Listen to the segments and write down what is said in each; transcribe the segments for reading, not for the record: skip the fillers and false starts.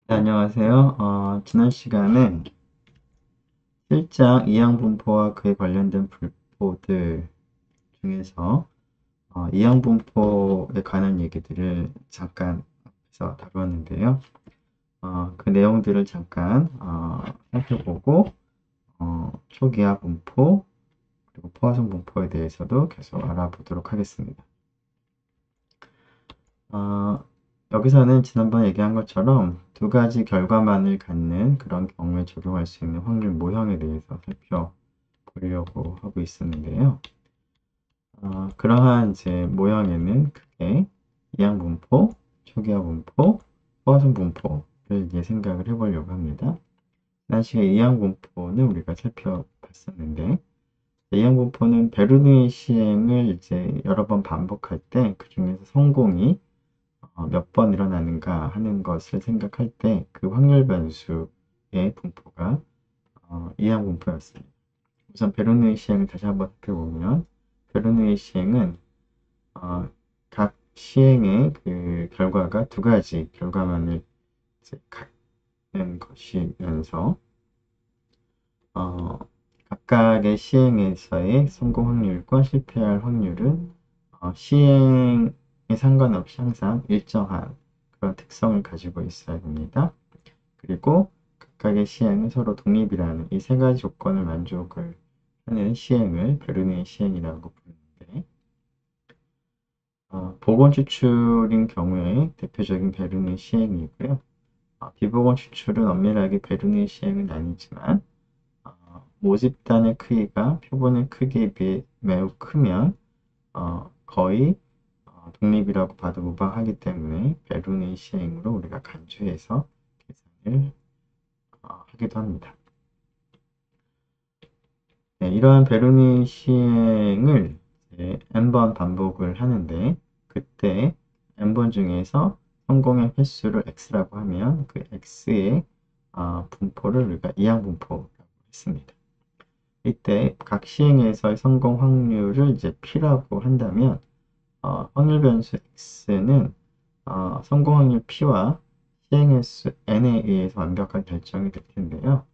네, 안녕하세요. 지난 시간에 실장 이항분포와 그에 관련된 분포들 중에서 이항분포에 관한 얘기들을 잠깐 앞에서 다루었는데요. 그 내용들을 잠깐 살펴보고 초기화 분포 그리고 포화성 분포에 대해서도 계속 알아보도록 하겠습니다. 어, 여기서는 지난번에 얘기한 것처럼 두 가지 결과만을 갖는 그런 경우에 적용할 수 있는 확률 모형에 대해서 살펴보려고 하고 있었는데요. 그러한 이제 모형에는 크게 이항분포, 초기화분포, 포화성 분포를 이제 생각을 해보려고 합니다. 지난 시간에 이항분포는 우리가 살펴봤었는데, 이항분포는 베르누이 시행을 이제 여러 번 반복할 때 그 중에서 성공이 몇 번 일어나는가 하는 것을 생각할 때 그 확률 변수의 분포가 이항 분포였습니다. 우선 베르누이 시행을 다시 한번 살펴보면 베르누이 시행은 각 시행의 그 결과가 두 가지 결과만을 이제 갖는 것이면서 각각의 시행에서의 성공 확률과 실패할 확률은 시행에 상관없이 항상 일정한 그런 특성을 가지고 있어야 됩니다. 그리고 각각의 시행은 서로 독립이라는 이 세 가지 조건을 만족을 하는 시행을 베르누이 시행이라고 부르는데, 보건 추출인 경우에 대표적인 베르누이 시행이고요. 비보건 추출은 엄밀하게 베르누이 시행은 아니지만 모집단의 크기가 표본의 크기에 비해 매우 크면 거의 독립이라고 봐도 무방하기 때문에 베르누이 시행으로 우리가 간주해서 계산을 하기도 합니다. 네, 이러한 베르누이 시행을 n번 반복을 하는데 그때 n번 중에서 성공의 횟수를 x라고 하면 그 x의 분포를 우리가 이항분포라고 했습니다. 이때 각 시행에서의 성공 확률을 이제 p라고 한다면 확률 변수 x는 성공 확률 p와 시행 횟수 n에 의해서 완벽하게 결정이 될 텐데요.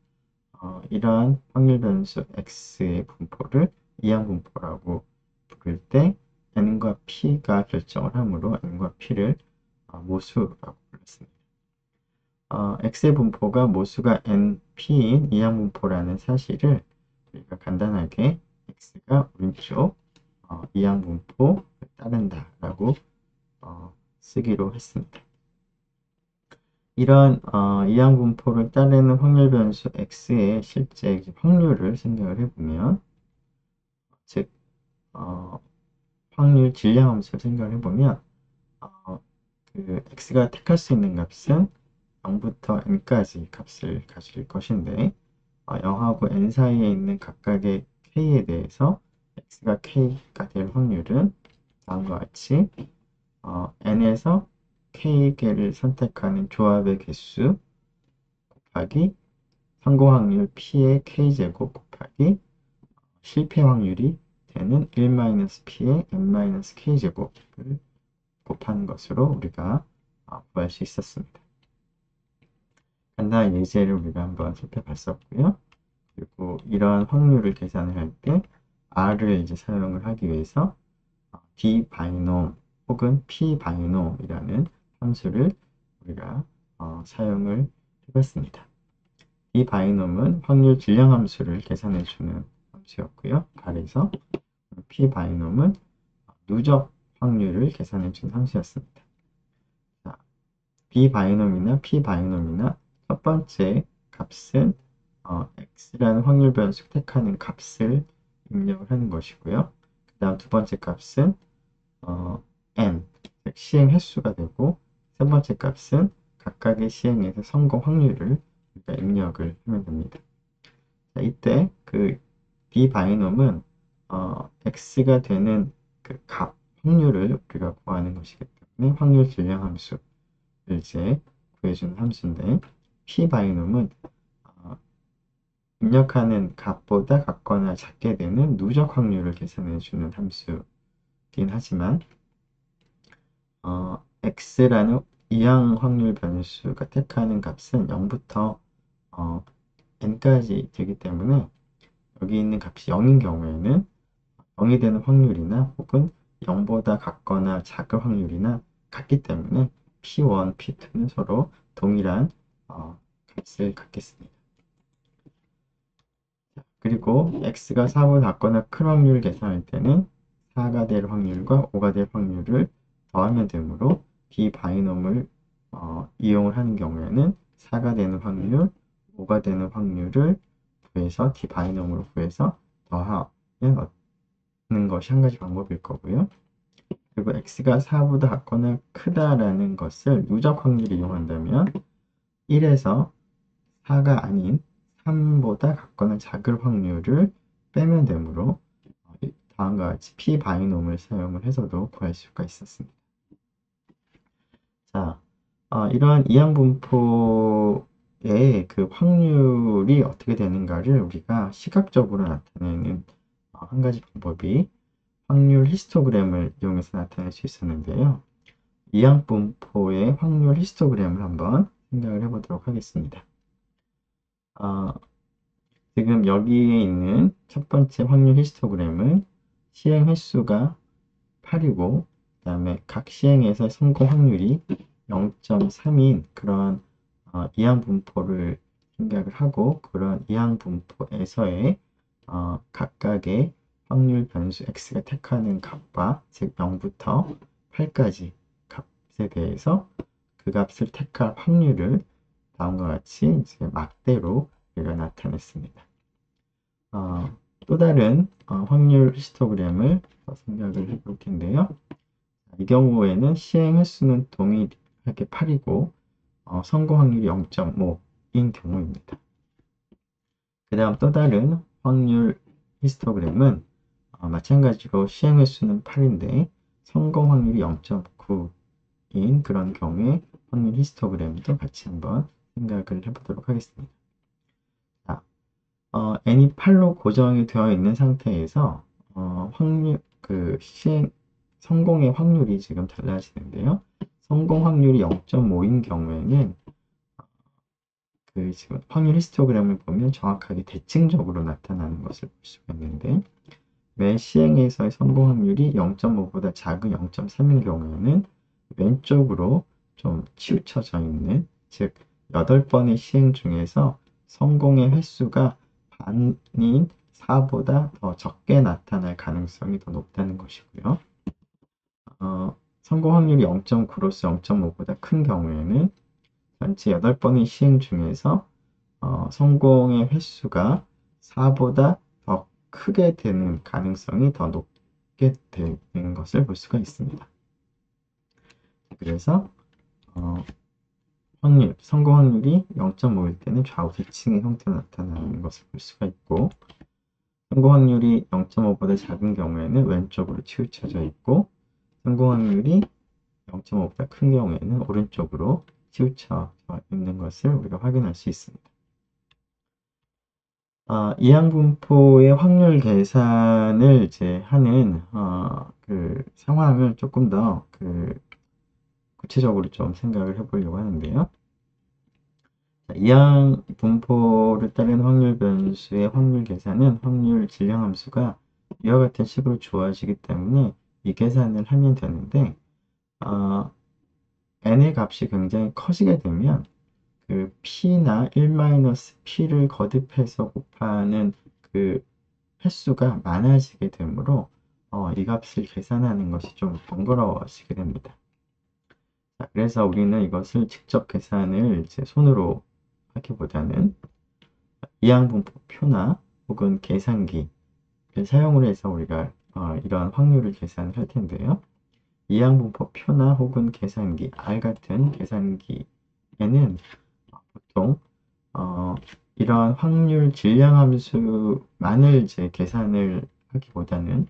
이러한 확률 변수 x의 분포를 이항 분포라고 부를 때 n과 p가 결정을 하므로 n과 p를 모수라고 불렀습니다. x의 분포가 모수가 n, p인 이항 분포라는 사실을 우리가 간단하게 x가 오른쪽 이항 분포를 따른다라고 쓰기로 했습니다. 이러한 이항 분포를 따르는 확률 변수 x의 실제 확률을 생각을 해보면, 즉 확률 질량 함수를 생각을 해보면 그 x가 택할 수 있는 값은 0부터 n까지 값을 가질 것인데 0하고 n 사이에 있는 각각의 k에 대해서 x가 k가 될 확률은 다음과 같이 n에서 k개를 선택하는 조합의 개수 곱하기 성공 확률 p의 k제곱 곱하기 실패 확률이 되는 1-p의 n-k제곱을 곱하는 것으로 우리가 구할 수 있었습니다. 간단한 예제를 우리가 한번 살펴봤었고요. 그리고 이러한 확률을 계산을 할 때 R을 이제 사용을 하기 위해서 D 바이놈 혹은 P 바이놈이라는 함수를 우리가 사용을 해봤습니다. 이 바이놈은 확률 질량 함수를 계산해 주는 함수였고요. 아래서 P 바이놈은 누적 확률을 계산해 주는 함수였습니다. 자, B 바이놈이나 P 바이놈이나 첫 번째 값은 x라는 확률 변수 택하는 값을 입력을 하는 것이고요. 그 다음 두 번째 값은 n, 시행 횟수가 되고 세 번째 값은 각각의 시행에서 성공 확률을 우리가 입력을 하면 됩니다. 자, 이때 그 b 바이놈은 x가 되는 그 값, 확률을 우리가 구하는 것이기 때문에 확률 질량 함수를 이제 구해주는 함수인데 p 바이놈은 입력하는 값보다 같거나 작게 되는 누적 확률을 계산해주는 함수이긴 하지만 x라는 이항 확률 변수가 택하는 값은 0부터 n까지 되기 때문에 여기 있는 값이 0인 경우에는 0이 되는 확률이나 혹은 0보다 같거나 작을 확률이나 같기 때문에 P1, P2는 서로 동일한 값을 갖겠습니다. 그리고 x가 4보다 작거나 큰 확률을 계산할 때는 4가 될 확률과 5가 될 확률을 더하면 되므로 비바이놈을 이용을 하는 경우에는 4가 되는 확률, 5가 되는 확률을 구해서 디바이놈으로 구해서 더하면 얻는 것이 한 가지 방법일 거고요. 그리고 x가 4보다 작거나 크다라는 것을 누적 확률을 이용한다면 1에서 4가 아닌 3보다 같거나 작을 확률을 빼면 되므로 다음과 같이 P바이놈을 사용을 해서도 구할 수가 있었습니다. 자, 이러한 이항분포의 그 확률이 어떻게 되는가를 우리가 시각적으로 나타내는 한 가지 방법이 확률 히스토그램을 이용해서 나타낼 수 있었는데요. 이항분포의 확률 히스토그램을 한번 생각을 해보도록 하겠습니다. 지금 여기에 있는 첫 번째 확률 히스토그램은 시행 횟수가 8이고 그 다음에 각 시행에서 성공 확률이 0.3인 그런 이항분포를 생각을 하고 그런 이항분포에서의 각각의 확률 변수 x가 택하는 값과 즉 0부터 8까지 값에 대해서 그 값을 택할 확률을 다음과 같이 이제 막대로 우리가 나타냈습니다. 또 다른 확률 히스토그램을 생각을 해볼 텐데요. 이 경우에는 시행 횟수는 동일하게 8이고 성공 확률이 0.5인 경우입니다. 그 다음 또 다른 확률 히스토그램은 마찬가지로 시행 횟수는 8인데 성공 확률이 0.9인 그런 경우에 확률 히스토그램도 같이 한번 생각을 해보도록 하겠습니다. 자, n이 8로 고정이 되어 있는 상태에서 확률 성공의 확률이 지금 달라지는데요. 성공 확률이 0.5인 경우에는 지금 확률 히스토그램을 보면 정확하게 대칭적으로 나타나는 것을 볼 수가 있는데 매 시행에서의 성공 확률이 0.5보다 작은 0.3인 경우에는 왼쪽으로 좀 치우쳐져 있는 즉 8번의 시행 중에서 성공의 횟수가 반인 4보다 더 적게 나타날 가능성이 더 높다는 것이고요. 성공 확률이 0.9로서 0.5보다 큰 경우에는 전체 8번의 시행 중에서 성공의 횟수가 4보다 더 크게 되는 가능성이 더 높게 되는 것을 볼 수가 있습니다. 그래서 성공 확률이 0.5일 때는 좌우 대칭의 형태로 나타나는 것을 볼 수가 있고 성공 확률이 0.5보다 작은 경우에는 왼쪽으로 치우쳐져 있고 성공 확률이 0.5보다 큰 경우에는 오른쪽으로 치우쳐 있는 것을 우리가 확인할 수 있습니다. 이항분포의 확률 계산을 이제 하는 그 상황을 조금 더 구체적으로 좀 생각을 해보려고 하는데요. 이항분포를 따른 확률 변수의 확률 계산은 확률 질량함수가 이와 같은 식으로 주어지기 때문에 이 계산을 하면 되는데 n의 값이 굉장히 커지게 되면 그 p나 1-p를 거듭해서 곱하는 그 횟수가 많아지게 되므로 이 값을 계산하는 것이 좀 번거로워지게 됩니다. 자, 그래서 우리는 이것을 직접 계산을 이제 손으로 하기보다는 이항분포표나 혹은 계산기를 사용을 해서 우리가 이러한 확률을 계산을 할 텐데요. 이항분포표나 혹은 계산기, R 같은 계산기에는 보통 이러한 확률 질량함수만을 이제 계산을 하기보다는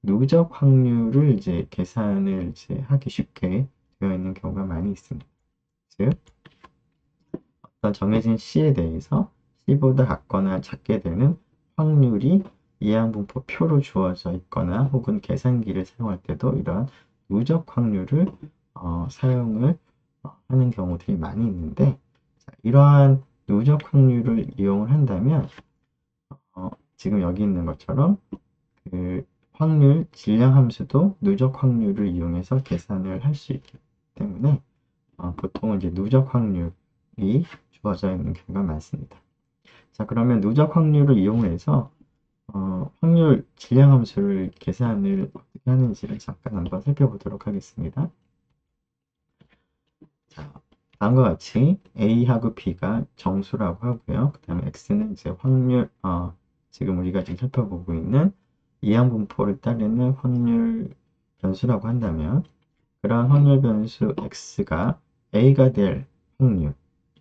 누적 확률을 이제 계산을 이제 하기 쉽게 되어 있는 경우가 많이 있습니다. 즉, 어떤 정해진 C에 대해서 C보다 같거나 작게 되는 확률이 이항분포 표로 주어져 있거나 혹은 계산기를 사용할 때도 이러한 누적 확률을 사용을 하는 경우들이 많이 있는데, 자, 이러한 누적 확률을 이용을 한다면 지금 여기 있는 것처럼 그 확률 질량 함수도 누적 확률을 이용해서 계산을 할 수 있기 때문에 보통은 이제 누적 확률이 주어져 있는 경우가 많습니다. 자, 그러면 누적 확률을 이용해서 확률 질량 함수를 계산을 어떻게 하는지를 잠깐 한번 살펴보도록 하겠습니다. 자, 다음과 같이 A하고 B가 정수라고 하고요. 그 다음에 X는 이제 확률, 지금 우리가 지금 살펴보고 있는 이항분포를 따르는 확률 변수라고 한다면, 그러한 확률 변수 X가 A가 될 확률,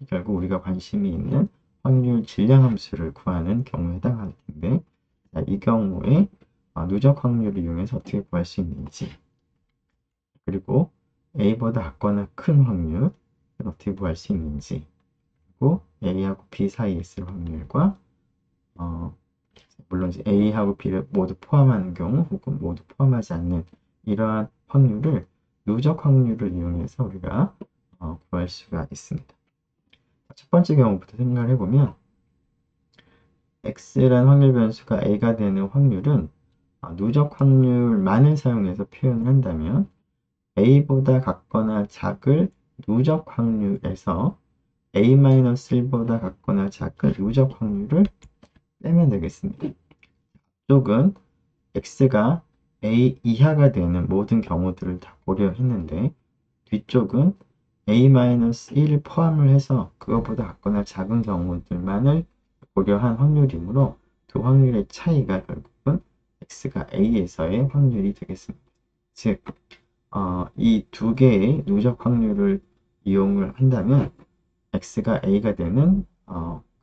결국 우리가 관심이 있는 확률 질량 함수를 구하는 경우에 해당할 텐데, 자, 이 경우에 누적 확률을 이용해서 어떻게 구할 수 있는지, 그리고 A보다 작거나 큰 확률 어떻게 구할 수 있는지, 그리고 A하고 B 사이에 있을 확률과 물론 이제 A하고 B를 모두 포함하는 경우 혹은 모두 포함하지 않는 이러한 확률을 누적 확률을 이용해서 우리가 구할 수가 있습니다. 첫 번째 경우부터 생각을 해보면 X라는 확률 변수가 A가 되는 확률은 누적 확률만을 사용해서 표현을 한다면 A보다 같거나 작을 누적 확률에서 A-1보다 같거나 작은 누적 확률을 빼면 되겠습니다. 앞쪽은 X가 A 이하가 되는 모든 경우들을 다 고려했는데 뒤쪽은 A-1을 포함을 해서 그것보다 같거나 작은 경우들만을 고려한 확률이므로 두 확률의 차이가 결국은 X가 A에서의 확률이 되겠습니다. 즉, 이 두 개의 누적 확률을 이용을 한다면 X가 A가 되는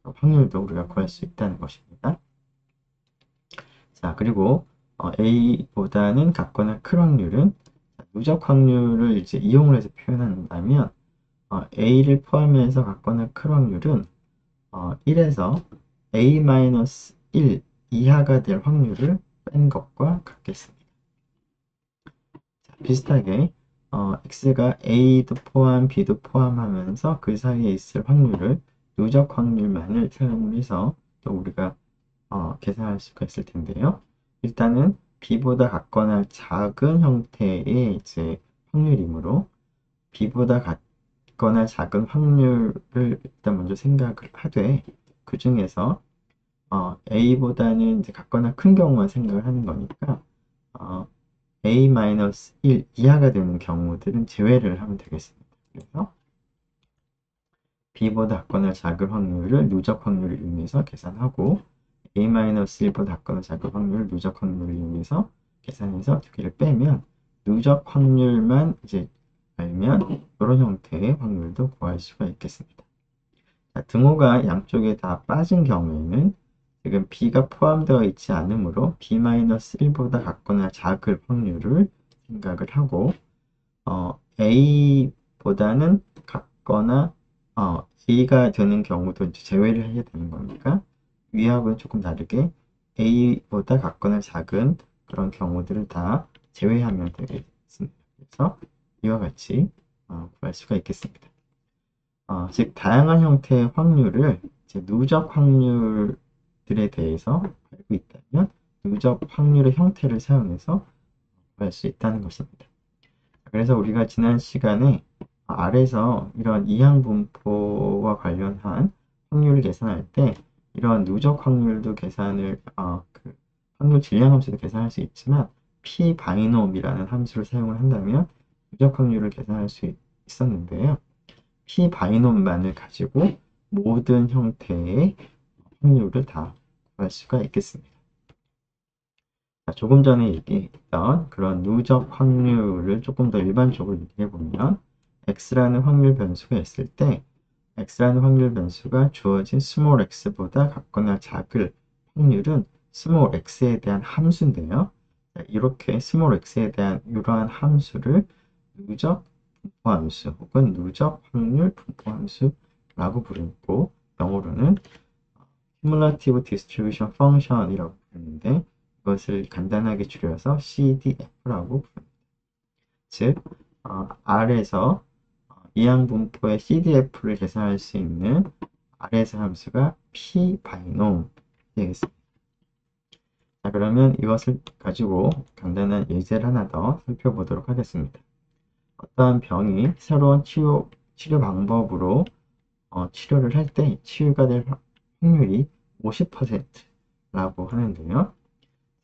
확률도 우리가 구할 수 있다는 것입니다. 자, 그리고 A보다는 같거나 큰 확률은 누적 확률을 이제 이용을 해서 표현한다면 A를 포함해서 같거나 큰 확률은 1에서 A-1 이하가 될 확률을 뺀 것과 같겠습니다. 자, 비슷하게 X가 A도 포함, B도 포함하면서 그 사이에 있을 확률을 누적 확률만을 사용해서 또 우리가 계산할 수가 있을 텐데요. 일단은 B보다 같거나 작은 형태의 이제 확률이므로 B보다 같거나 작은 확률을 일단 먼저 생각을 하되 그 중에서 A보다는 이제 같거나 큰 경우만 생각을 하는 거니까 A-1 이하가 되는 경우들은 제외를 하면 되겠습니다. 그래서 B보다 같거나 작은 확률을 누적 확률을 이용해서 계산하고 A-1보다 같거나 작은 확률을 누적 확률을 이용해서 계산해서 두 개를 빼면 누적 확률만 이제 알면 이런 형태의 확률도 구할 수가 있겠습니다. 자, 등호가 양쪽에 다 빠진 경우에는 지금 B가 포함되어 있지 않으므로 B-1보다 같거나 작을 확률을 생각을 하고 A보다는 같거나 A가 되는 경우도 이제 제외를 해야 되는 거니까 위하고는 조금 다르게 A보다 같거나 작은 그런 경우들을 다 제외하면 되겠습니다. 그래서 이와 같이 구할 수가 있겠습니다. 즉 다양한 형태의 확률을 이제 누적 확률들에 대해서 알고 있다면 누적 확률의 형태를 사용해서 구할 수 있다는 것입니다. 그래서 우리가 지난 시간에 아래서 이런 이항분포와 관련한 확률을 계산할 때 이런 누적 확률도 계산을 그 확률 질량 함수도 계산할 수 있지만 p 바이놈이라는 함수를 사용을 한다면 누적 확률을 계산할 수 있었는데요. p 바이놈만을 가지고 모든 형태의 확률을 다 구할 수가 있겠습니다. 자, 조금 전에 얘기했던 그런 누적 확률을 조금 더 일반적으로 얘기해 보면 x라는 확률 변수가 있을 때 x라는 확률 변수가 주어진 스몰 x보다 같거나 작을 확률은 스몰 x에 대한 함수인데요. 자, 이렇게 스몰 x에 대한 이러한 함수를 누적 분포함수 혹은 누적 확률 분포함수라고 부르고 영어로는 Cumulative Distribution Function이라고 부르는데 이것을 간단하게 줄여서 CDF라고 부릅니다. 즉, R에서 이항분포의 CDF를 계산할 수 있는 RS 함수가 P 바이놈 되겠습니다. 자, 그러면 이것을 가지고 간단한 예제를 하나 더 살펴보도록 하겠습니다. 어떠한 병이 새로운 치료 방법으로 치료를 할 때 치유가 될 확률이 50%라고 하는데요.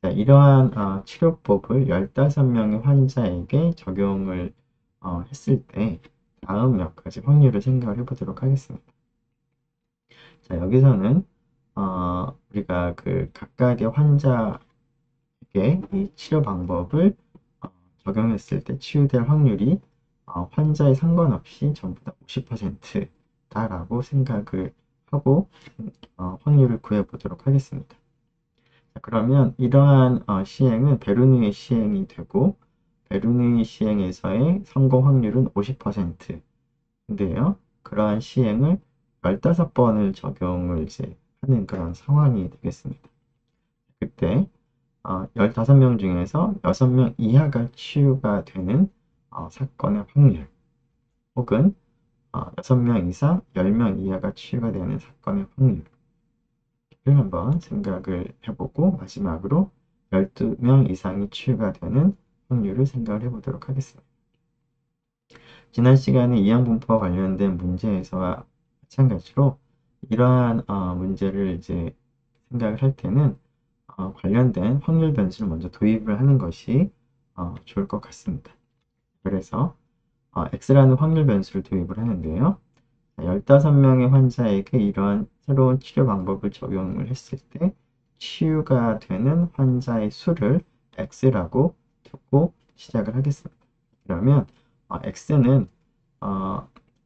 자, 이러한 치료법을 15명의 환자에게 적용을 했을 때 다음 몇 가지 확률을 생각을 해보도록 하겠습니다. 자, 여기서는 우리가 그 각각의 환자에게 이 치료 방법을 적용했을 때 치유될 확률이 환자에 상관없이 전부 다 50%다라고 생각을 하고 확률을 구해보도록 하겠습니다. 자, 그러면 이러한 시행은 베르누이 시행이 되고 베르누이 시행에서의 성공 확률은 50%인데요. 그러한 시행을 15번을 적용을 이제 하는 그런 상황이 되겠습니다. 그때 15명 중에서 6명 이하가 치유가 되는 사건의 확률 혹은 6명 이상 10명 이하가 치유가 되는 사건의 확률을 한번 생각을 해보고 마지막으로 12명 이상이 치유가 되는 확률을 생각을 해보도록 하겠습니다. 지난 시간에 이항분포와 관련된 문제에서와 마찬가지로 이러한 문제를 이제 생각을 할 때는 관련된 확률 변수를 먼저 도입을 하는 것이 좋을 것 같습니다. 그래서 X라는 확률 변수를 도입을 하는데요. 15명의 환자에게 이러한 새로운 치료 방법을 적용을 했을 때 치유가 되는 환자의 수를 X라고 두고 시작을 하겠습니다. 그러면 X는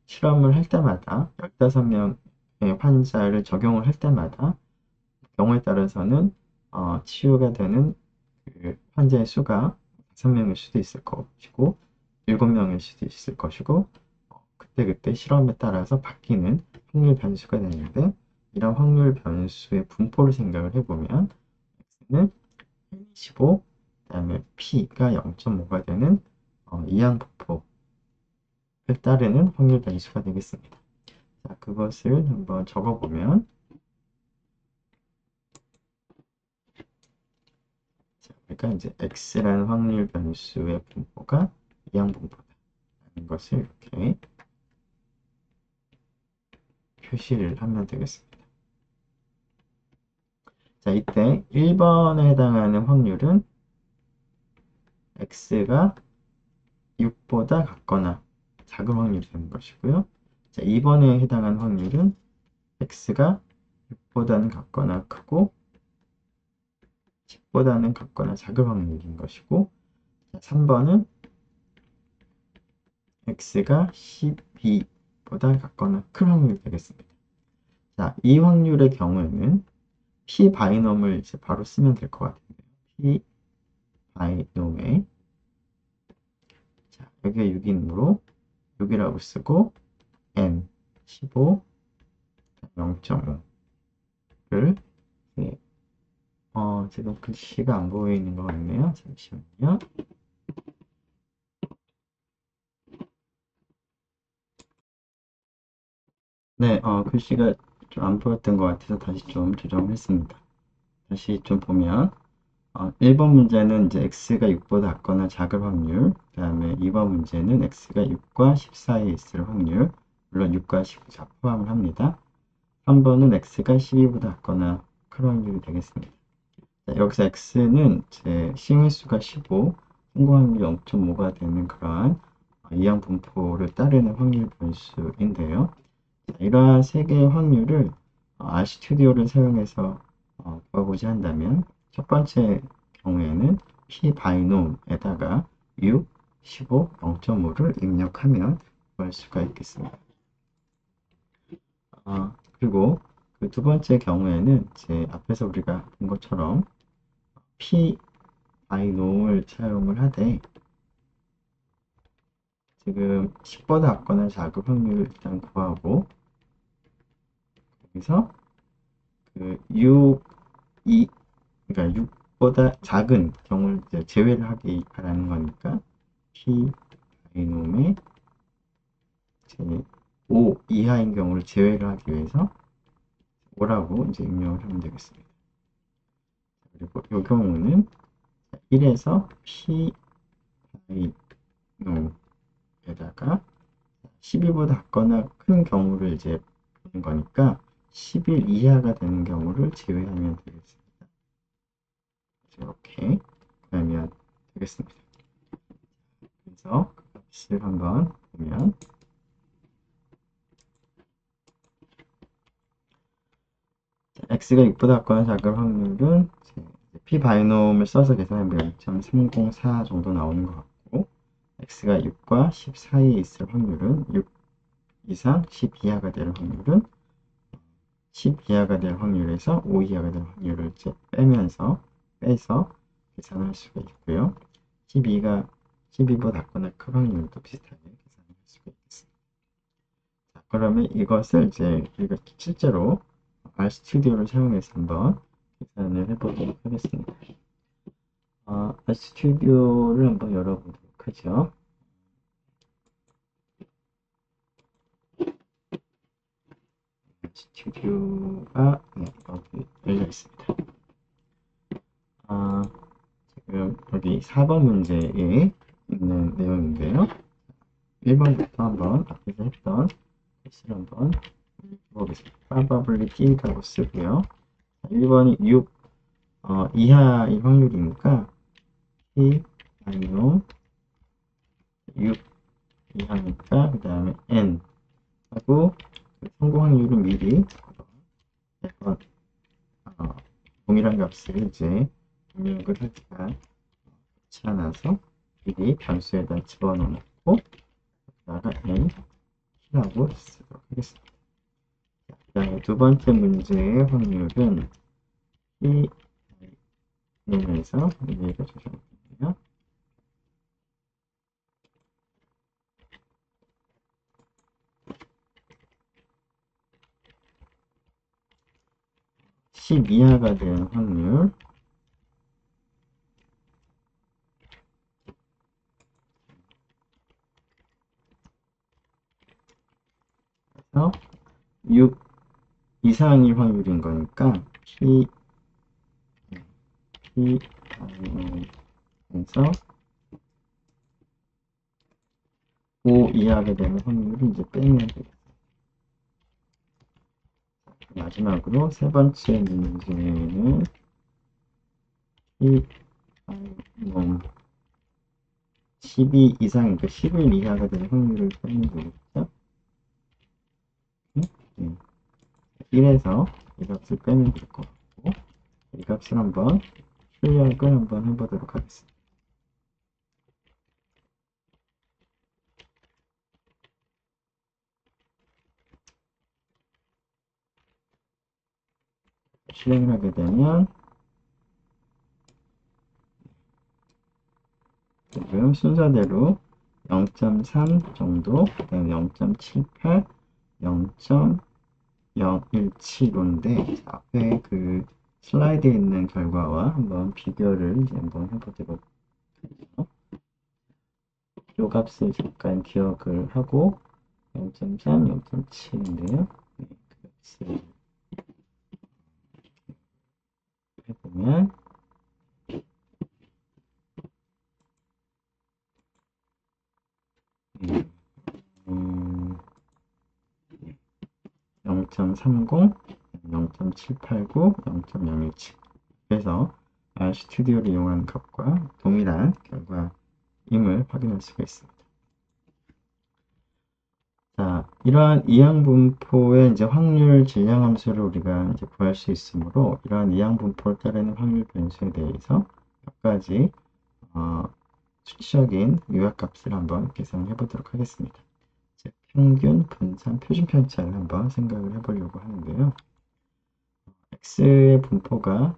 실험을 할 때마다 15명의 환자를 적용을 할 때마다 경우에 따라서는 치유가 되는 그 환자의 수가 5명일 수도 있을 것이고 7명일 수도 있을 것이고 그때그때 실험에 따라서 바뀌는 확률 변수가 되는데 이런 확률 변수의 분포를 생각을 해보면 X는 15, 그 다음에 P가 0.5가 되는 이항분포를 따르는 확률 변수가 되겠습니다. 자, 그것을 한번 적어보면 그러니까 이제 X라는 확률 변수의 분포가 이항분포다라는 것을 이렇게 표시를 하면 되겠습니다. 자, 이때 1번에 해당하는 확률은 X가 6보다 같거나 작은 확률이 되는 것이고요. 자, 2번에 해당하는 확률은 X가 6보다는 같거나 크고 10보다는 같거나 작은 확률인 것이고, 자, 3번은 X가 12보다 같거나 큰 확률이 되겠습니다. 자, 이 확률의 경우에는 P 바이놈을 이제 바로 쓰면 될 것 같은데요. P 바이놈에 자, 여기가 6이므로 6이라고 쓰고 N 15 0.5를 지금 글씨가 안 보이는 것 같네요. 잠시만요. 네, 글씨가 좀 안 보였던 것 같아서 다시 좀 조정을 했습니다. 다시 좀 보면 1번 문제는 이제 x가 6보다 작거나 작을 확률, 그 다음에 2번 문제는 x가 6과 10 사이에 있을 확률, 물론 6과 10을 다 포함을 합니다. 3번은 x가 12보다 작거나 큰 확률이 되겠습니다. 자, 여기서 x는 제 시행횟수가 15, 성공 확률이 0.5가 되는 그러한 이항 분포를 따르는 확률 변수인데요. 자, 이러한 세 개의 확률을 RStudi오를 사용해서 구하고자 한다면 첫 번째 경우에는 p 바이놈에다가 6, 15, 0.5를 입력하면 구할 수가 있겠습니다. 그리고 그 두 번째 경우에는 제 앞에서 우리가 본 것처럼 p 바이놈을 사용을 하되 지금 10보다 작거나 작은 확률을 일단 구하고 여기서 그 6, 2, 그러니까 6보다 작은 경우를 이제 제외를 하기 바라는 거니까 p 바이놈의 5 이하인 경우를 제외를 하기 위해서 5라고 이제 입력을 하면 되겠습니다. 그리고 이 경우는 1에서 P 바이노에다가 12보다 작거나 큰 경우를 이제 보는 거니까 11 이하가 되는 경우를 제외하면 되겠습니다. 이렇게 하면 되겠습니다. 그래서 그 값을 한번 보면 x가 6보다 작거나 작을 확률은 p 바이놈을 써서 계산하면 0.304 정도 나오는 것 같고, x가 6과 10 사이에 있을 확률은 6 이상 10 이하가 될 확률은 10 이하가 될 확률에서 5 이하가 될 확률을 이제 빼서 계산할 수가 있고요. 12보다 작거나 큰 확률도 비슷하게 계산할 수가 있겠습니다. 자, 그러면 이것을 이제 우리가 실제로 RStudi오를 사용해서 한번 계산을 해보도록 하겠습니다. RStudi오를 한번 열어보도록 하죠. RStudio가 여기 열려 있습니다. 지금 여기 4번 문제에 있는 내용인데요. 1번부터 한번 앞에서 했던 값을 한번 해보겠습니다. probability라고 쓰고요. 1번이 6 이하의 확률이니까 p 아니면 6 이하니까 그 다음에 n 하고 그 성공 확률은 미리 매번 동일한 값을 이제 입력을 하기가 그렇지 않아서 미리 변수에다 집어넣고 여기다가 n 키라고 쓰도록 하겠습니다. 그 다음에 두 번째 문제의 확률은 p 놈에서 미리를 조정할게요. 10 이하가 되는 확률 그래서 6 이상의 확률인 거니까 P에서 5 이하가 되는 확률을 이제 빼면 되겠습니다. 마지막으로 세 번째 문제는 P 12 이상, 그러니까 11 이하가 되는 확률을 빼면 되겠죠? 네. 1에서 이 값을 빼면 될 것 같고, 이 값을 한번 출력을 한번 해보도록 하겠습니다. 실행을 하게 되면 지금 순서대로 0.3 정도, 그다음에 0.78, 0.017호인데 앞에 그 슬라이드에 있는 결과와 한번 비교를 이제 한번 해보도록 하죠. 이 값을 잠깐 기억을 하고 0.3, 0.7인데요. 네, 그 값을 해보면 0.30, 0.789, 0.017 그래서 RStudi오를 이용한 값과 동일한 결과임을 확인할 수가 있습니다. 자, 이러한 이항분포의 이제 확률 질량 함수를 우리가 이제 구할 수 있으므로 이러한 이항분포를 따르는 확률 변수에 대해서 몇 가지 수치적인 요약값을 한번 계산해 보도록 하겠습니다. 즉, 평균, 분산, 표준 편차를 한번 생각을 해보려고 하는데요. x의 분포가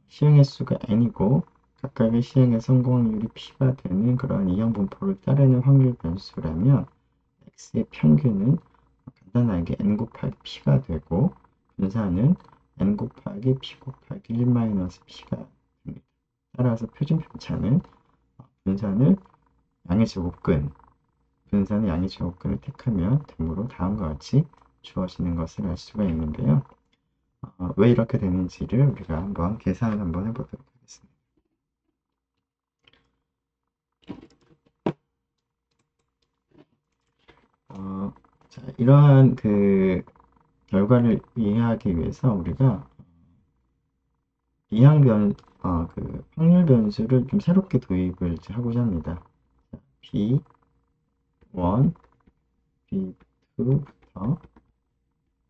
시행 횟수가 n이고 각각의 시행의 성공 확률이 p가 되는 그러한 이항분포를 따르는 확률 변수라면 x의 평균은 간단하게 n 곱하기 p가 되고 분산은 n 곱하기 p 곱하기 1-p가 됩니다. 따라서 표준 편차는 분산을 양의 제곱근 분산의 양의 제곱근을 택하면 되므로 다음과 같이 주어지는 것을 알 수가 있는데요. 왜 이렇게 되는지를 우리가 한번 계산을 한번 해보도록 하겠습니다. 자, 이러한 그 결과를 이해하기 위해서 우리가 그 확률 변수를 좀 새롭게 도입을 이제 하고자 합니다. B1, B2부터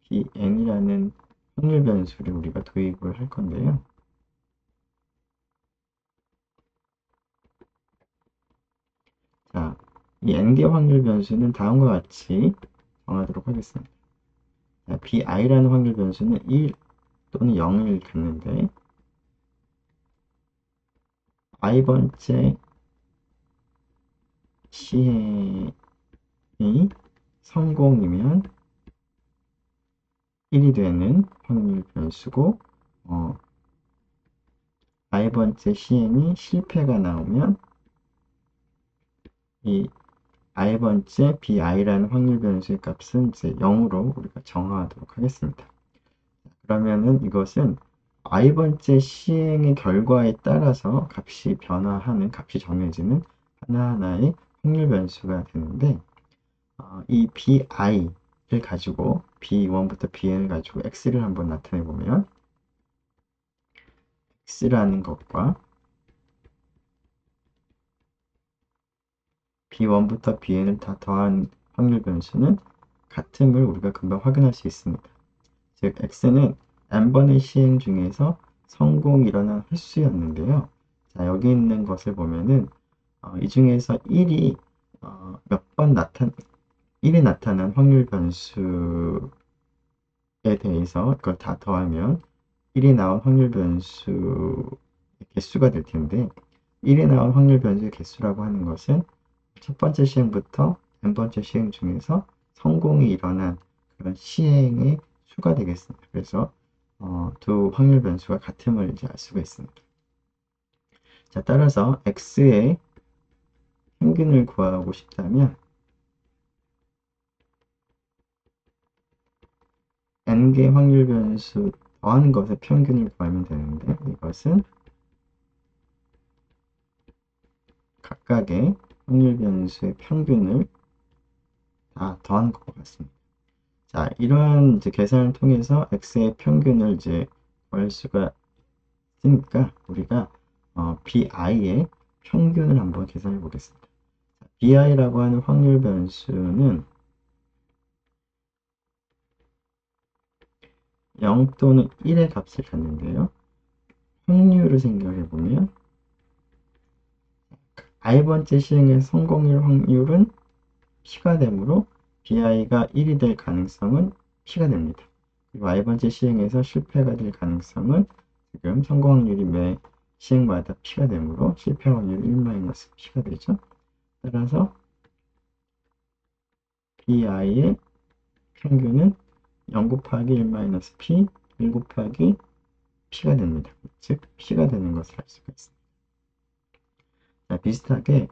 Bn이라는 확률 변수를 우리가 도입을 할 건데요. 자, 이 n개 확률 변수는 다음과 같이 정하도록 하겠습니다. 자, bi라는 확률 변수는 1 또는 0을 갖는데 i번째 시행이 성공이면 1이 되는 확률 변수고 i번째 시행이 실패가 나오면 이 i번째 bi라는 확률 변수의 값은 이제 0으로 우리가 정하도록 하겠습니다. 그러면은 이것은 i번째 시행의 결과에 따라서 값이 변화하는, 값이 정해지는 하나하나의 확률 변수가 되는데 이 bi를 가지고 b1부터 bn을 가지고 x를 한번 나타내 보면 x라는 것과 b1부터 bn을 다 더한 확률 변수는 같음을 우리가 금방 확인할 수 있습니다. 즉 x는 n번의 시행 중에서 성공이 일어난 횟수였는데요. 자, 여기 있는 것을 보면은 이 중에서 1이 몇 번 1이 나타난 확률 변수에 대해서 그걸 다 더하면 1이 나온 확률 변수의 개수가 될 텐데 1이 나온 확률 변수의 개수라고 하는 것은 첫 번째 시행부터 n번째 시행 중에서 성공이 일어난 그런 시행의 수가 되겠습니다. 그래서 두 확률 변수가 같음을 이제 알 수가 있습니다. 자, 따라서 x의 평균을 구하고 싶다면 n개 확률 변수 더하는 것의 평균을 구하면 되는데 이것은 각각의 확률 변수의 평균을 다 더한 것과 같습니다. 자, 이러한 이제 계산을 통해서 x의 평균을 이제 구할 수가 있으니까 우리가 bi의 평균을 한번 계산해 보겠습니다. bi라고 하는 확률 변수는 0 또는 1의 값을 갖는데요. 확률을 생각해 보면 i번째 시행의 성공률 확률은 p가 되므로 bi가 1이 될 가능성은 p가 됩니다. 그리고 i번째 시행에서 실패가 될 가능성은 지금 성공 확률이 매 시행마다 p가 되므로 실패 확률이 1-p가 되죠. 따라서 bi의 평균은 0 곱하기 1-p, 1 곱하기 p가 됩니다. 즉 p가 되는 것을 알 수가 있습니다. 자, 비슷하게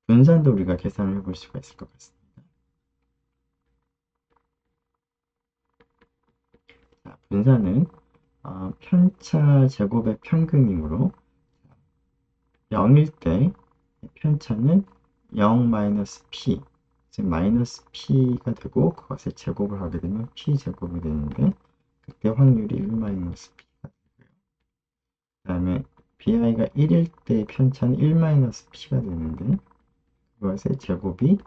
분산도 우리가 계산을 해볼 수가 있을 것 같습니다. 자, 분산은 편차 제곱의 평균이므로 0일 때 편차는 0-p, 즉 마이너스 p가 되고 그것을 제곱을 하게 되면 p제곱이 되는데 그때 확률이 1-p가 되고요. 그 다음에 bi가 1일 때 편차는 1-p가 되는데 그것의 제곱이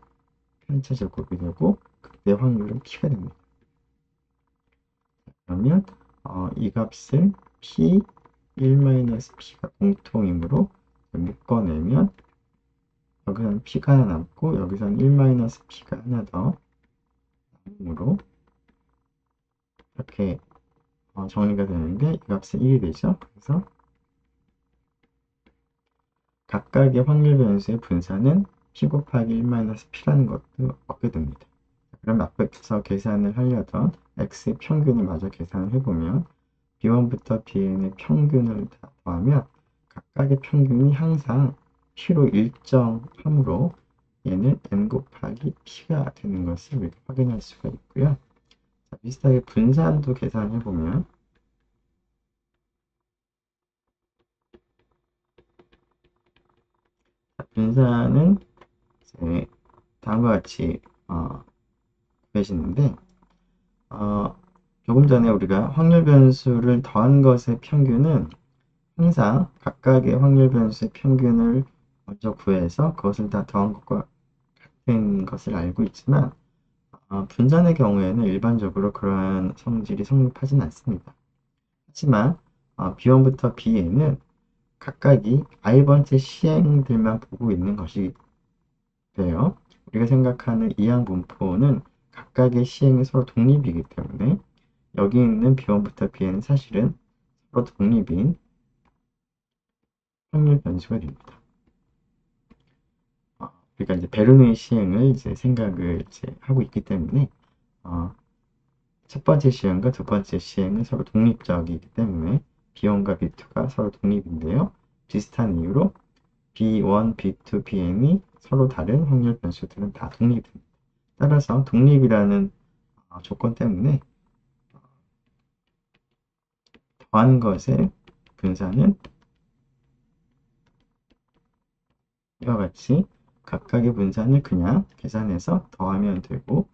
편차 제곱이 되고 그때 확률은 p가 됩니다. 그러면 이 값을 p 1-p가 공통이므로 묶어내면 여기서는 p가 하나 남고 여기서는 1-p가 하나 더 남으므로 이렇게 정리가 되는데 이 값은 1이 되죠. 그래서 각각의 확률 변수의 분산은 p 곱하기 1-p라는 것도 얻게 됩니다. 그럼 앞에서 계산을 하려던 x의 평균을 마저 계산을 해보면 b1부터 bn의 평균을 다 더하면 각각의 평균이 항상 p로 일정하므로 얘는 n 곱하기 p가 되는 것을 우리가 확인할 수가 있고요. 자, 비슷하게 분산도 계산해보면 분산은 이제 다음과 같이 구해지는데 조금 전에 우리가 확률 변수를 더한 것의 평균은 항상 각각의 확률 변수의 평균을 먼저 구해서 그것을 다 더한 것과 같은 것을 알고 있지만 분산의 경우에는 일반적으로 그러한 성질이 성립하진 않습니다. 하지만 B1부터 B에는 각각이 i번째 시행들만 보고 있는 것이 돼요. 우리가 생각하는 이항 분포는 각각의 시행이 서로 독립이기 때문에 여기 있는 B1부터 B에는 사실은 서로 독립인 확률 변수가 됩니다. 그러니까 이제 베르누이 시행을 이제 생각을 이제 하고 있기 때문에 첫 번째 시행과 두 번째 시행은 서로 독립적이기 때문에 B1과 B2가 서로 독립인데요. 비슷한 이유로 B1, B2, Bn이 서로 다른 확률 변수들은 다 독립입니다. 따라서 독립이라는 조건 때문에 더한 것의 분산은 이와 같이 각각의 분산을 그냥 계산해서 더하면 되고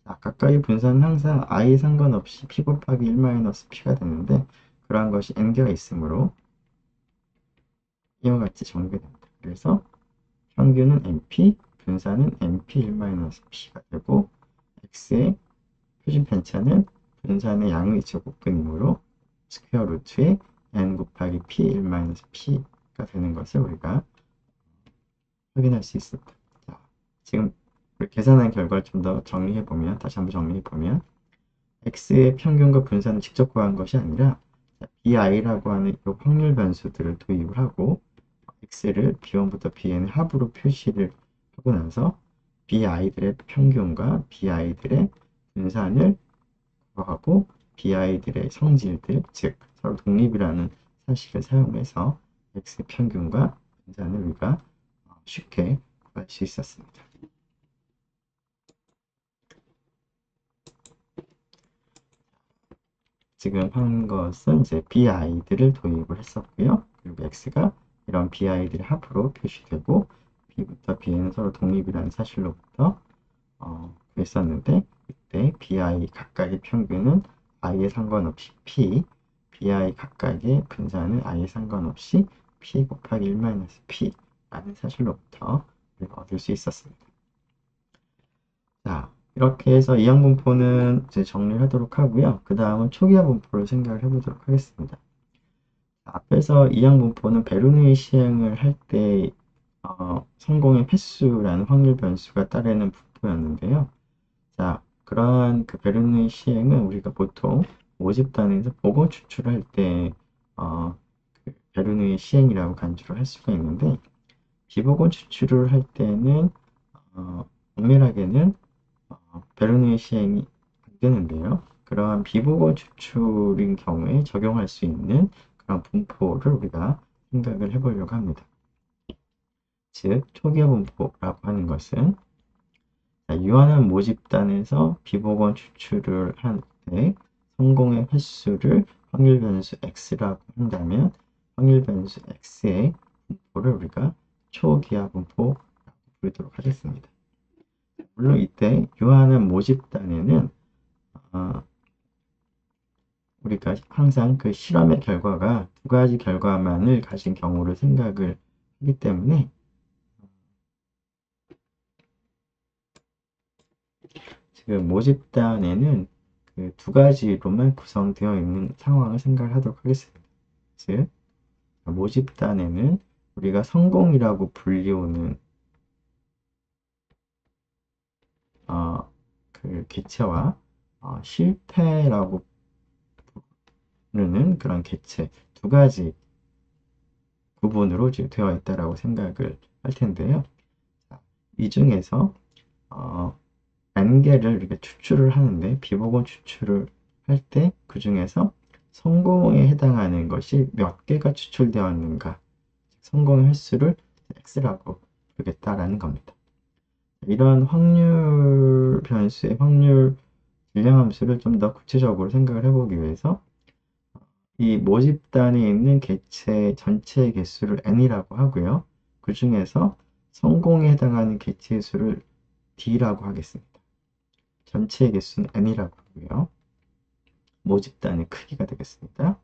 각각의 분산은 항상 i에 상관없이 p 곱하기 1-p가 되는데 그러한 것이 n개가 있으므로 이와 같이 정리가 됩니다. 그래서 평균은 np, 분산은 np1-p가 되고 x의 표준 편차는 분산의 양의 제곱근이므로 스퀘어 루트의 n 곱하기 p1-p가 되는 것을 우리가 확인할 수 있습니다. 자, 지금 계산한 결과를 좀 더 정리해보면, 다시 한번 정리해보면 x의 평균과 분산을 직접 구한 것이 아니라 bi라고 하는 이 확률 변수들을 도입을 하고 x를 b1부터 bn의 합으로 표시를 하고 나서 bi들의 평균과 bi들의 분산을 구하고 bi들의 성질들, 즉 서로 독립이라는 사실을 사용해서 x의 평균과 분산을 우리가 쉽게 구할 수 있었습니다. 지금 한 것은 이제 bi들을 도입을 했었고요. 그리고 x가 이런 bi들의 합으로 표시되고 b부터 b는 서로 독립이라는 사실로부터 구했었는데 이때 bi 각각의 평균은 i에 상관없이 p, bi 각각의 분산은 i에 상관없이 p 곱하기 1-p 라는 사실로부터 우리가 얻을 수 있었습니다. 자, 이렇게 해서 이항 분포는 이제 정리를 하도록 하고요. 그 다음은 초기화 분포를 생각을 해보도록 하겠습니다. 앞에서 이항 분포는 베르누이 시행을 할 때 성공의 횟수라는 확률 변수가 따르는 분포였는데요. 자, 그러한 그 베르누이 시행은 우리가 보통 모집단에서 보고 추출할 때 그 베르누이 시행이라고 간주를 할 수가 있는데 비보건 추출을 할 때는 엄밀하게는 베르누이 시행이 안 되는데요. 그러한 비보건 추출인 경우에 적용할 수 있는 그런 분포를 우리가 생각을 해보려고 합니다. 즉, 초기화 분포라고 하는 것은 유한한 모집단에서 비보건 추출을 할 때 성공의 횟수를 확률 변수 x라고 한다면 확률 변수 x의 분포를 우리가 초기화 분포라고 부르도록 하겠습니다. 물론 이때 유한한 모집단에는 우리가 항상 그 실험의 결과가 두 가지 결과만을 가진 경우를 생각을 하기 때문에 지금 모집단에는 그 두 가지로만 구성되어 있는 상황을 생각하도록 하겠습니다. 즉, 모집단에는 우리가 성공이라고 불리우는 그 개체와 실패라고 부르는 그런 개체 두 가지 구분으로 지금 되어 있다라고 생각을 할 텐데요. 이 중에서 n개를 이렇게 추출을 하는데 비보건 추출을 할 때 그 중에서 성공에 해당하는 것이 몇 개가 추출되었는가 성공의 횟수를 x라고 부르겠다라는 겁니다. 이런 확률 변수의 확률 질량함수를 좀 더 구체적으로 생각을 해보기 위해서 이 모집단에 있는 개체 전체의 개수를 n이라고 하고요. 그 중에서 성공에 해당하는 개체의 수를 d라고 하겠습니다. 전체의 개수는 n이라고 하고요. 모집단의 크기가 되겠습니다.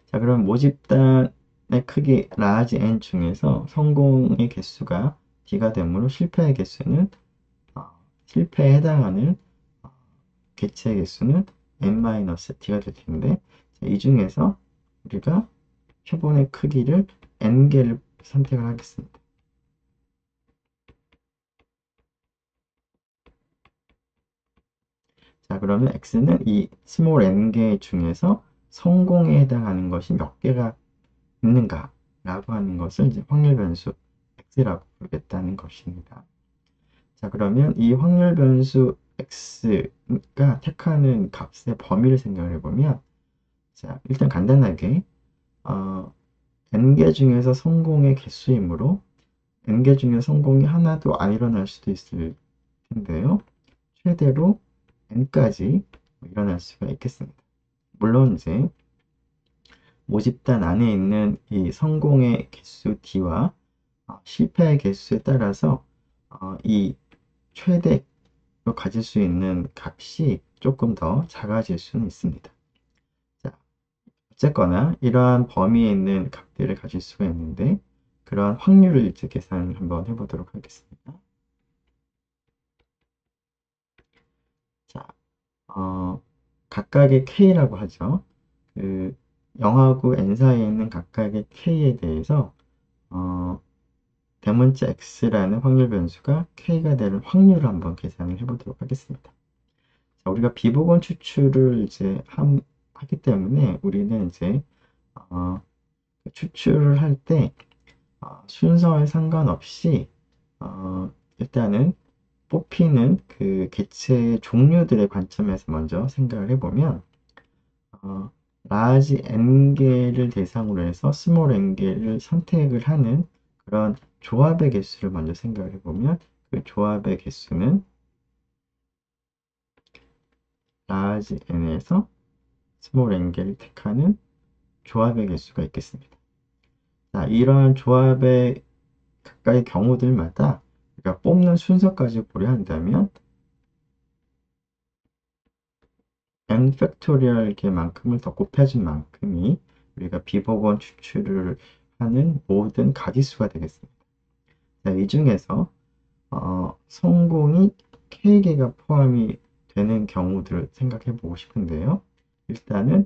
자, 그럼 모집단의 크기 large n 중에서 성공의 개수가 d가 되므로 실패의 개수는 실패에 해당하는 개체의 개수는 n-d가 될 텐데, 자, 이 중에서 우리가 표본의 크기를 n개를 선택을 하겠습니다. 자, 그러면 x는 이 스몰 n개 중에서 성공에 해당하는 것이 몇 개가 있는가 라고 하는 것을 이제 확률 변수 x라고 부르겠다는 것입니다. 자, 그러면 이 확률 변수 x가 택하는 값의 범위를 생각을 해보면, 자, 일단 간단하게 n개 중에서 성공의 개수이므로 n개 중에 성공이 하나도 안 일어날 수도 있을 텐데요. 최대로 n까지 일어날 수가 있겠습니다. 물론 이제 모집단 안에 있는 이 성공의 개수 d와 실패의 개수에 따라서 이 최대로 가질 수 있는 값이 조금 더 작아질 수는 있습니다. 자, 어쨌거나 이러한 범위에 있는 값들을 가질 수가 있는데 그러한 확률을 이제 계산을 한번 해보도록 하겠습니다. 자, 각각의 k라고 하죠. 그 0하고 n 사이에 있는 각각의 k에 대해서 대문자 x라는 확률 변수가 k가 되는 확률을 한번 계산을 해보도록 하겠습니다. 자, 우리가 비보건 추출을 이제 하기 때문에 우리는 이제 추출을 할 때 순서에 상관없이 일단은 뽑히는 그 개체의 종류들의 관점에서 먼저 생각을 해보면 large n개를 대상으로 해서 small n개를 선택을 하는 그런 조합의 개수를 먼저 생각을 해보면 그 조합의 개수는 large n에서 small n개를 택하는 조합의 개수가 있겠습니다. 자, 이러한 조합의 각각의 경우들마다 우리가 뽑는 순서까지 고려한다면 n 팩토리얼 개만큼을 더 곱해준 만큼이 우리가 비보건 추출을 하는 모든 가지수가 되겠습니다. 자, 이 중에서 성공이 K개가 포함이 되는 경우들을 생각해 보고 싶은데요. 일단은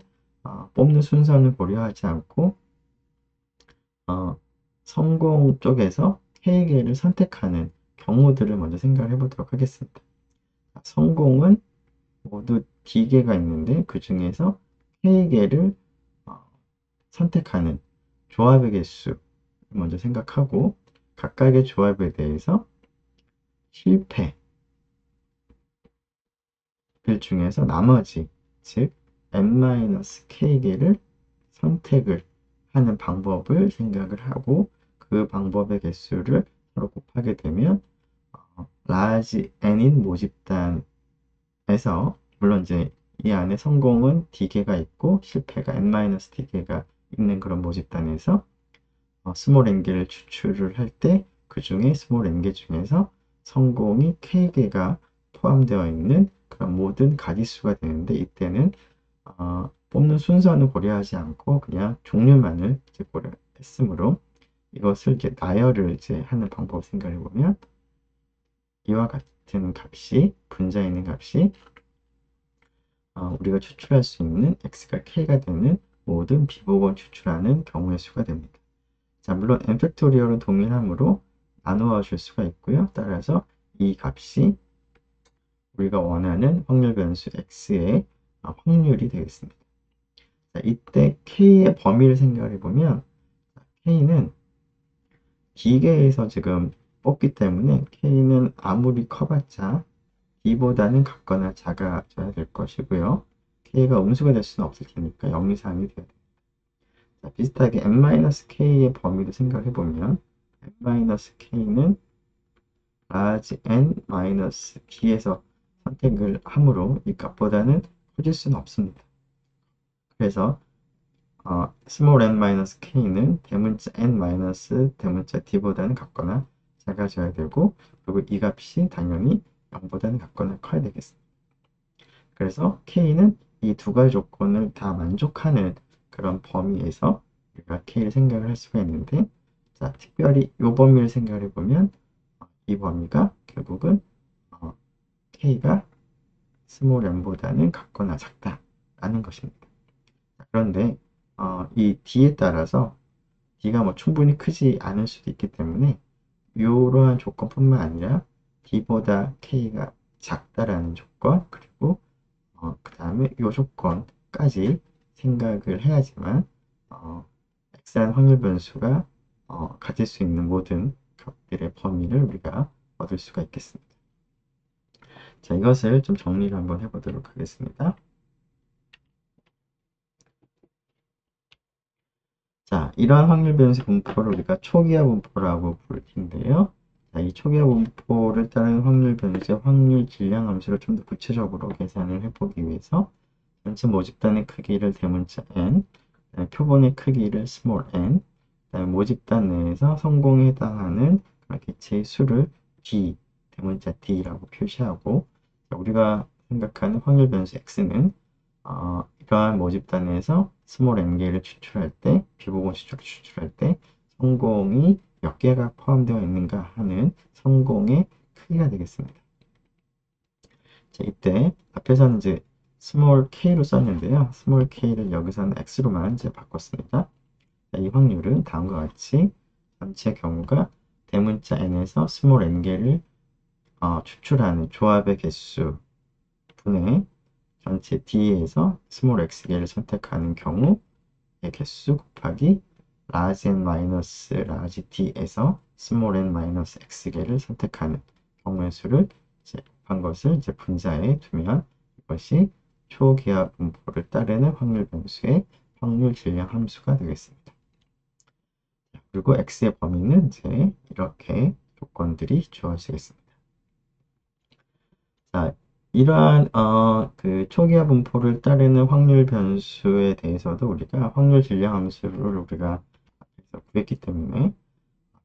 뽑는 순서는 고려하지 않고 성공 쪽에서 K개를 선택하는 경우들을 먼저 생각해 보도록 하겠습니다. 성공은 모두 D개가 있는데 그 중에서 K개를 선택하는 조합의 개수 먼저 생각하고 각각의 조합에 대해서 실패 들 중에서 나머지 즉 n-k개를 선택을 하는 방법을 생각을 하고 그 방법의 개수를 서로 곱하게 되면 large n인 모집단에서 물론 이제 이 안에 성공은 d개가 있고 실패가 n-d개가 있는 그런 모집단에서 스몰 n개를 추출을 할 때 그 중에 스몰 n개 중에서 성공이 k개가 포함되어 있는 그런 모든 가지수가 되는데 이때는 뽑는 순서는 고려하지 않고 그냥 종류만을 이제 고려했으므로 이것을 이제 나열을 이제 하는 방법을 생각해 보면 이와 같은 값이 분자에 있는 값이 우리가 추출할 수 있는 x가 k가 되는 모든 비보건 추출하는 경우의 수가 됩니다. 자, 물론 n 팩토리얼은 동일하므로 나누어 줄 수가 있고요. 따라서 이 값이 우리가 원하는 확률 변수 x의 확률이 되겠습니다. 자, 이때 k의 범위를 생각해 보면 k는 D개에서 지금 뽑기 때문에 k는 아무리 커봤자 D보다는 같거나 작아져야 될 것이고요. k가 음수가 될 수는 없을 테니까 0 이상이 돼야 됩니다. 자, 비슷하게 n-k의 범위도 생각해보면 n-k는 large n-d에서 선택을 함으로 이 값보다는 커질 수는 없습니다. 그래서 small n-k는 대문자 n-대문자 d보다는 같거나 작아져야 되고, 그리고 이 값이 당연히 0보다는 같거나 커야 되겠습니다. 그래서 k는 이 두 가지 조건을 다 만족하는 그런 범위에서 우리가 k를 생각을 할 수가 있는데, 자, 특별히 이 범위를 생각해 보면 이 범위가 결국은 k가 스몰 n보다는 같거나 작다라는 것입니다. 그런데 이 d에 따라서 d가 뭐 충분히 크지 않을 수도 있기 때문에 이러한 조건뿐만 아니라 d보다 k가 작다라는 조건, 그리고 그 다음에 이 조건까지 생각을 해야지만 x라는 확률 변수가 가질 수 있는 모든 값들의 범위를 우리가 얻을 수가 있겠습니다. 자, 이것을 좀 정리를 한번 해보도록 하겠습니다. 자, 이러한 확률 변수 분포를 우리가 초기화 분포라고 부를 텐데요. 자, 이 초기화 분포를 따르는 확률 변수의 확률 질량 함수를 좀 더 구체적으로 계산을 해보기 위해서 전체 모집단의 크기를 대문자 n, 표본의 크기를 small n, 모집단 내에서 성공에 해당하는 개체의 수를 d, 대문자 d라고 표시하고, 우리가 생각하는 확률 변수 x는 이러한 모집단에서 스몰 n개를 추출할 때, 비보건 수축을 추출할 때 성공이 몇 개가 포함되어 있는가 하는 성공의 크기가 되겠습니다. 자, 이때 앞에서는 이제 스몰 k로 썼는데요. 스몰 k를 여기서는 x로만 이제 바꿨습니다. 자, 이 확률은 다음과 같이 전체 경우가 대문자 n에서 스몰 n개를 추출하는 조합의 개수 분의 전체 D에서 스몰 x개를 선택하는 경우의 개수 곱하기 large n 마이너스 large D에서 스몰 n 마이너스 x개를 선택하는 경우의 수를 이제 곱한 것을 이제 분자에 두면 이것이 초기화 분포를 따르는 확률 변수의 확률 질량 함수가 되겠습니다. 그리고 x의 범위는 이제 이렇게 조건들이 주어지겠습니다. 자, 이러한 그 초기화 분포를 따르는 확률 변수에 대해서도 우리가 확률 질량 함수를 우리가 앞에서 구했기 때문에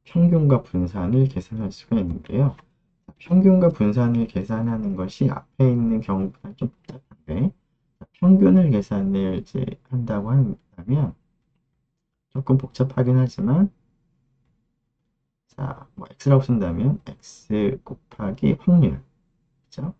평균과 분산을 계산할 수가 있는데요. 평균과 분산을 계산하는 것이 앞에 있는 경우보다 좀 복잡한데, 평균을 계산을 이제 한다고 한다면 조금 복잡하긴 하지만, 자, 뭐 x라고 쓴다면 x 곱하기 확률, 그죠?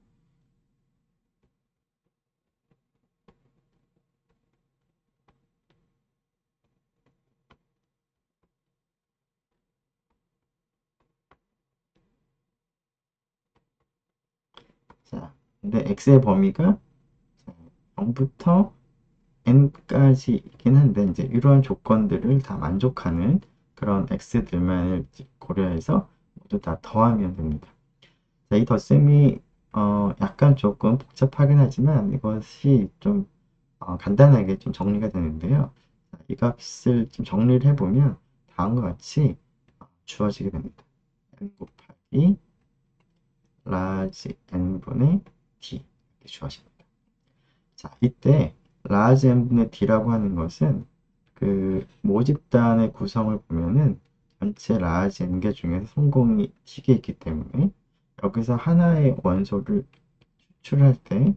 자, 근데 x의 범위가 0부터 n까지 있긴 한데, 이제 이러한 조건들을 다 만족하는 그런 x들만을 고려해서 모두 다 더하면 됩니다. 자, 이 덧셈이 약간 조금 복잡하긴 하지만 이것이 좀 간단하게 좀 정리가 되는데요. 자, 이 값을 좀 정리를 해보면 다음과 같이 주어지게 됩니다. n 곱하기 large n분의 d 이렇게 주어집니다. 자, 이때 large n분의 d라고 하는 것은 그 모집단의 구성을 보면은 전체 large n개 중에서 성공이 d개 있기 때문에 여기서 하나의 원소를 추출할 때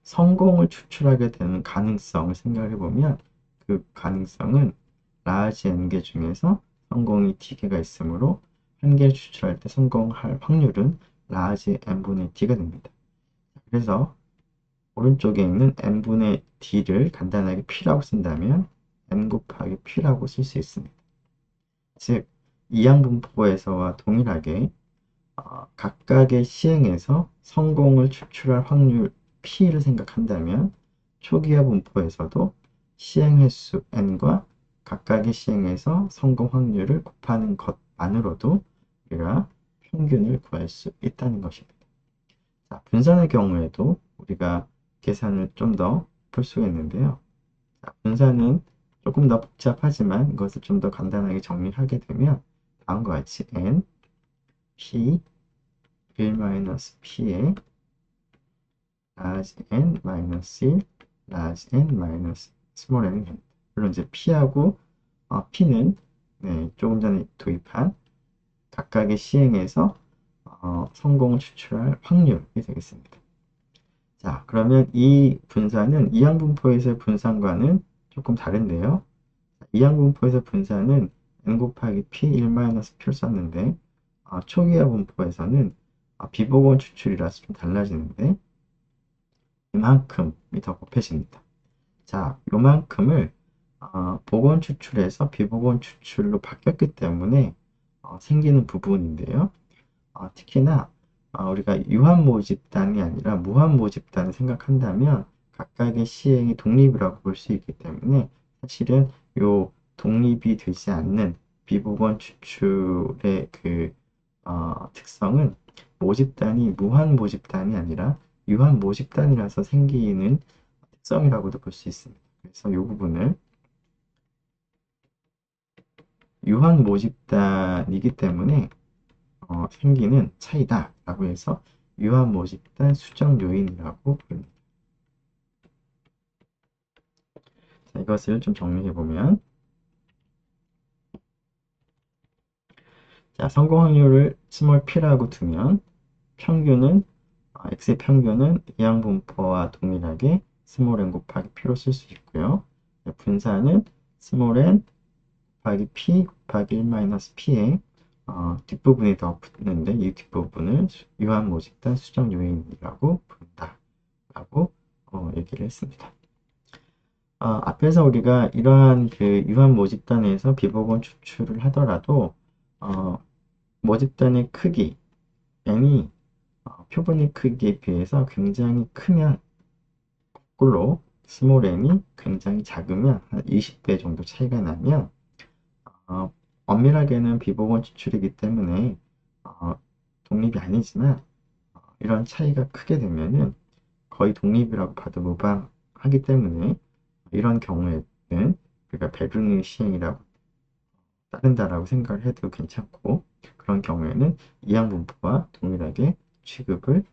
성공을 추출하게 되는 가능성을 생각해 보면 그 가능성은 large n개 중에서 성공이 d개가 있으므로 한 개를 추출할 때 성공할 확률은 large n분의 d가 됩니다. 그래서 오른쪽에 있는 n분의 d를 간단하게 p라고 쓴다면 n 곱하기 p라고 쓸 수 있습니다. 즉, 이항분포에서와 동일하게 각각의 시행에서 성공을 추출할 확률 p를 생각한다면 초기화 분포에서도 시행 횟수 n과 각각의 시행에서 성공 확률을 곱하는 것만으로도 우리가 평균을 구할 수 있다는 것입니다. 자, 분산의 경우에도 우리가 계산을 좀 더 풀 수가 있는데요. 자, 분사는 조금 더 복잡하지만 이것을 좀 더 간단하게 정리하게 되면 다음과 같이 n, p, 1-p에 large n 마이너스 1, large n 마이너스 small n이 됩니다. 물론 이제 p하고 p는 조금 전에 도입한 각각의 시행에서 성공을 추출할 확률이 되겠습니다. 자, 그러면 이 분사는 이항분포에서의 분산과는 조금 다른데요. 이항분포에서 분사는 n 곱하기 p 1-p를 썼는데 초기화 분포에서는 비보건 추출이라서 좀 달라지는데 이만큼이 더 곱해집니다. 자, 요만큼을 보건 추출에서 비보건 추출로 바뀌었기 때문에 생기는 부분인데요. 특히나 우리가 유한 모집단이 아니라 무한 모집단을 생각한다면 각각의 시행이 독립이라고 볼 수 있기 때문에 사실은 요 독립이 되지 않는 비보건 추출의 그 특성은 모집단이 무한 모집단이 아니라 유한 모집단이라서 생기는 특성이라고도 볼 수 있습니다. 그래서 이 부분을 유한 모집단이기 때문에 생기는 차이다 라고 해서 유한 모집단 수정 요인이라고 부릅니다. 자, 이것을 좀 정리해 보면 자, 성공 확률을 스몰 p라고 두면 평균은 x의 평균은 이항분포와 동일하게 스몰 n 곱하기 p로 쓸 수 있고요. 분사는 스몰 n 곱하기 p 곱하기 1-p에 뒷부분이 더 붙는데 이 뒷부분을 유한 모집단 수정 요인이라고 부른다 라고 얘기를 했습니다. 앞에서 우리가 이러한 그 유한 모집단에서 비보건 추출을 하더라도 모집단의 크기 n이 표본의 크기에 비해서 굉장히 크면 거꾸로 스몰 n이 굉장히 작으면 한 20배 정도 차이가 나면 엄밀하게는 비보건 추출이기 때문에 독립이 아니지만 이런 차이가 크게 되면은 거의 독립이라고 봐도 무방하기 때문에 이런 경우에는 우리가 베르ヌ시행이라고 따른다라고 생각을 해도 괜찮고 그런 경우에는 이항분포와 동일하게 취급을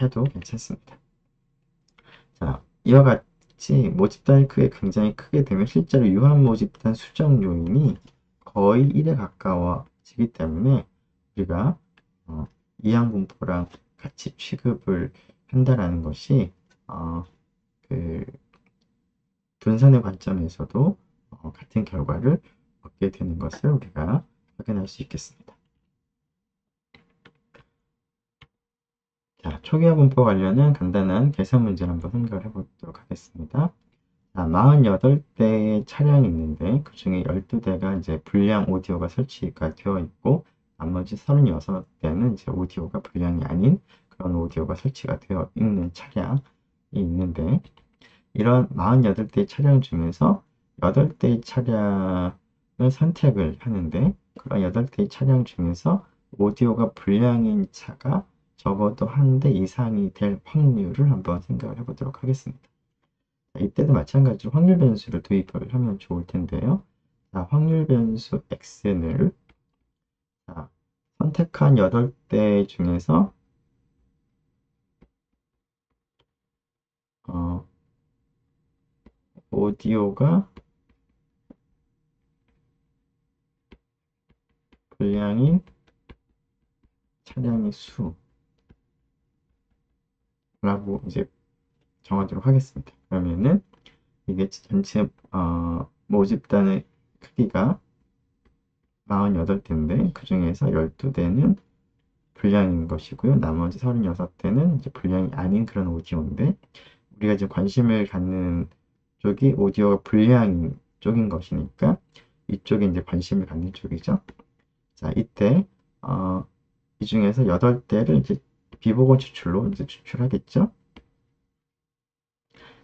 해도 괜찮습니다. 자, 이와 같이 모집단의 크기가 굉장히 크게 되면 실제로 유한 모집단 수정 요인이 거의 1에 가까워지기 때문에 우리가 이항분포랑 같이 취급을 한다라는 것이 그 분산의 관점에서도 같은 결과를 얻게 되는 것을 우리가 확인할 수 있겠습니다. 자, 초기화 분포 관련한 간단한 계산 문제를 한번 생각을 해보도록 하겠습니다. 자, 48대의 차량이 있는데 그 중에 12대가 이제 불량 오디오가 설치가 되어 있고 나머지 36대는 이제 오디오가 불량이 아닌 그런 오디오가 설치가 되어 있는 차량이 있는데 이런 48대의 차량 중에서 8대의 차량을 선택을 하는데 그런 8대의 차량 중에서 오디오가 불량인 차가 적어도 한 대 이상이 될 확률을 한번 생각을 해보도록 하겠습니다. 이때도 마찬가지로 확률 변수를 도입을 하면 좋을 텐데요. 자, 확률 변수 x를 선택한 8대 중에서 오디오가 불량인 차량의 수라고 이제 정하도록 하겠습니다. 그러면은 이게 전체 모집단의 크기가 48대인데 그 중에서 12대는 불량인 것이고요. 나머지 36대는 이제 불량이 아닌 그런 오디오인데 우리가 이제 관심을 갖는 쪽이 오디오가 불량인 쪽인 것이니까 이쪽에 이제 관심을 갖는 쪽이죠. 자, 이때 이 중에서 8대를 이제 비보건 추출로 이제 추출하겠죠.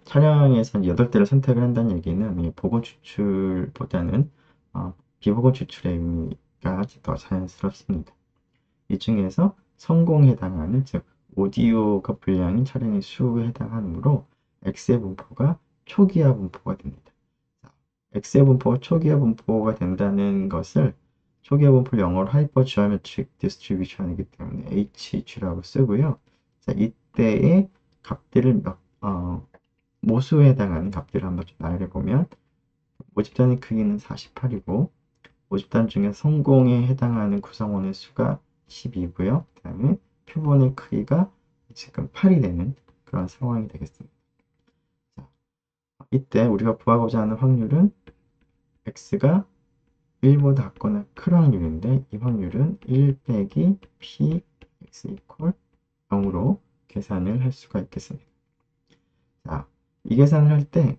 차량에서 8대를 선택을 한다는 얘기는 보건 추출보다는 비보건 추출의 의미가 더 자연스럽습니다. 이 중에서 성공에 해당하는 즉 오디오가 불량인 차량의 수에 해당하므로 X의 분포가 초기화 분포가 됩니다. x의 분포가 초기화 분포가 된다는 것을 초기화 분포를 영어로 하이퍼 지오메트릭 디스트리뷰션이기 때문에 HG라고 쓰고요. 자, 이때의 값들을 모수에 해당하는 값들을 한번 좀 나열해 보면 모집단의 크기는 48이고 모집단 중에 성공에 해당하는 구성원의 수가 12고요. 그 다음에 표본의 크기가 지금 8이 되는 그런 상황이 되겠습니다. 자, 이때 우리가 구하고자 하는 확률은 x가 1보다 작거나 큰 확률인데 이 확률은 1 빼기 p x 이퀄 0으로 계산을 할 수가 있겠습니다. 자, 이 계산을 할 때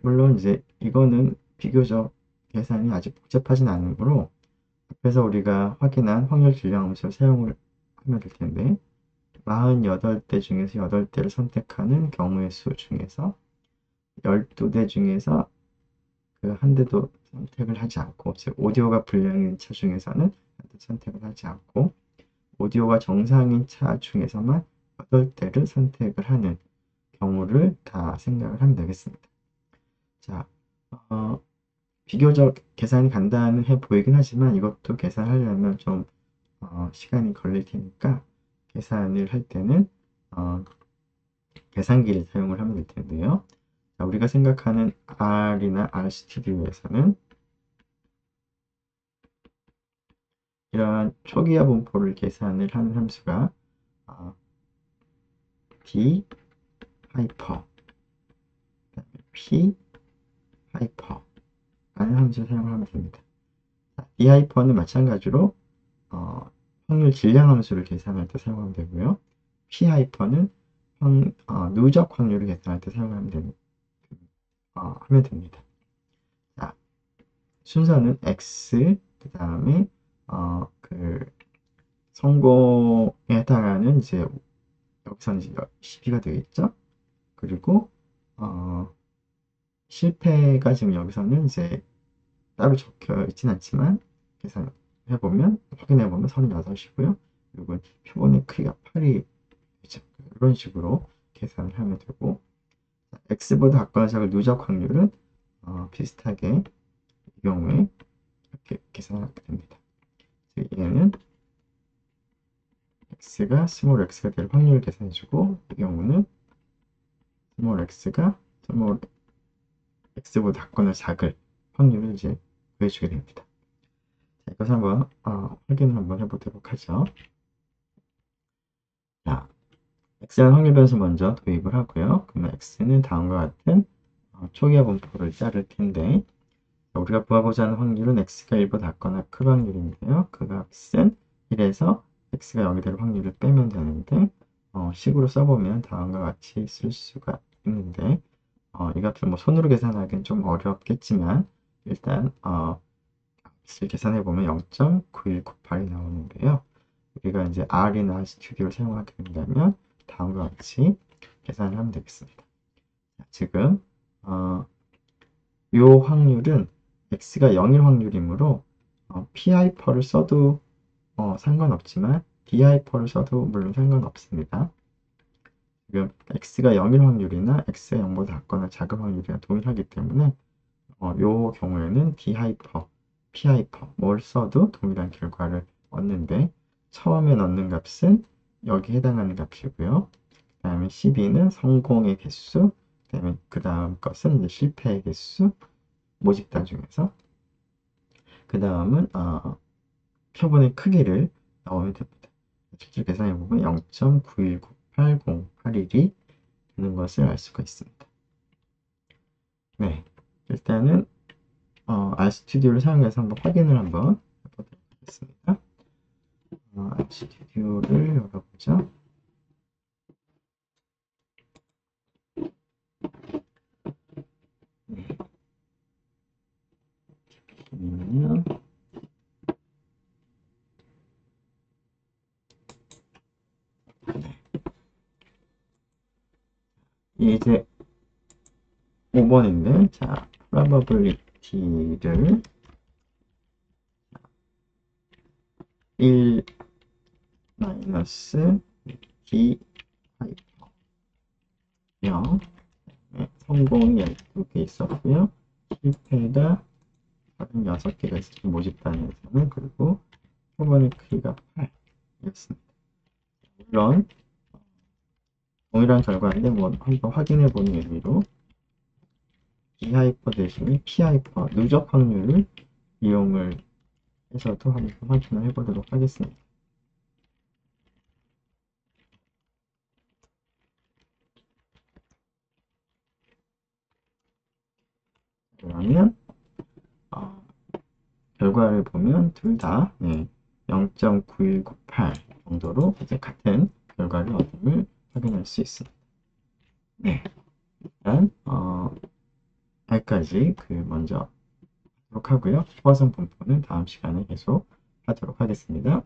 물론 이제 이거는 비교적 계산이 아직 복잡하진 않으므로 앞에서 우리가 확인한 확률 질량 함수를 사용을 하면 될 텐데 48대 중에서 8대를 선택하는 경우의 수 중에서 12대 중에서 그 한 대도 선택을 하지 않고 즉 오디오가 불량인 차 중에서는 한 대 선택을 하지 않고 오디오가 정상인 차 중에서만 8대를 선택을 하는 경우를 다 생각을 하면 되겠습니다. 자, 비교적 계산이 간단해 보이긴 하지만 이것도 계산하려면 좀 시간이 걸릴 테니까 계산을 할 때는 계산기를 사용을 하면 될 텐데요. 자, 우리가 생각하는 R이나 RStudi오에서는 이러한 초기화 분포를 계산을 하는 함수가 D 하이퍼, P 하이퍼 라는 함수를 사용하면 됩니다. D 하이퍼는 마찬가지로 확률 질량 함수를 계산할 때 사용하면 되고요. P 하이퍼는 누적 확률을 계산할 때 사용하면 하면 됩니다. 자, 순서는 X, 그 다음에 그 성공에 해당하는 이제 여기서는 이제 12가 되겠죠. 그리고 실패가 지금 여기서는 이제 따로 적혀 있진 않지만 계산해보면 확인해보면 36이고요. 그리고 표본의 크기가 8이 되죠. 이런 식으로 계산을 하면 되고 x보다 작거나 작을 누적 확률은 비슷하게 이 경우에 이렇게 계산하게 됩니다. 얘는 x가 스몰 x가 될 확률을 계산해주고 이 경우는 스몰 x가 스몰 x보다 작거나 작을 확률을 이제 구해주게 됩니다. 자, 이것을 한번 확인을 한번 해보도록 하죠. 자, x라는 확률 변수 먼저 도입을 하고요. 그러면 x는 다음과 같은 초기화 분포를 자를 텐데 우리가 구하고자 하는 확률은 x가 1보다 작거나 큰 확률인데요. 그 값은 1에서 x가 0이 될 확률을 빼면 되는데 식으로 써보면 다음과 같이 쓸 수가 있는데 이 값을 뭐 손으로 계산하기는 좀 어렵겠지만 일단 값을 계산해보면 0.9198이 나오는데요. 우리가 이제 R이나 RStudi오를 사용하게 된다면 다음과 같이 계산을 하면 되겠습니다. 지금 이 확률은 x가 0일 확률이므로 p-를 써도 상관없지만 d-를 써도 물론 상관없습니다. 지금 x가 0일 확률이나 x가 0보다 작거나 작은 확률이나 동일하기 때문에 이 경우에는 d-, p- 뭘 써도 동일한 결과를 얻는데 처음에 넣는 값은 여기 해당하는 값이고요. 그 다음에 12는 성공의 개수, 그 다음 것은 이제 실패의 개수, 모집단 중에서 그 다음은 표본의 크기를 넣으면 됩니다. 실제 계산해보면 0.919808일이 되는 것을 알 수가 있습니다. 네, 일단은 RStudi오를 사용해서 한번 확인을 한번 해보도록 하겠습니다. RStudi오를 열어보죠. 네. 잠시만요. 이제 5번인데 자, probability를 1 마이너스 d 하이퍼 0 성공이 12개 있었고요. 실패가 36개가 있었고, 모집 단위에서는. 그리고 표본의 크기가 8이었습니다. 물론 동일한 결과인데 뭐 한번 확인해 보는 의미로 B하이퍼 대신에 P하이퍼 누적 확률을 이용을 해서도 한번 확인을 해보도록 하겠습니다. 그러면 결과를 보면 둘 다 0.9198 정도로 이제 같은 결과를 얻음을 확인할 수 있습니다. 네, 일단 여기까지 먼저 하도록 하고요. 포화산 분포는 다음 시간에 계속 하도록 하겠습니다.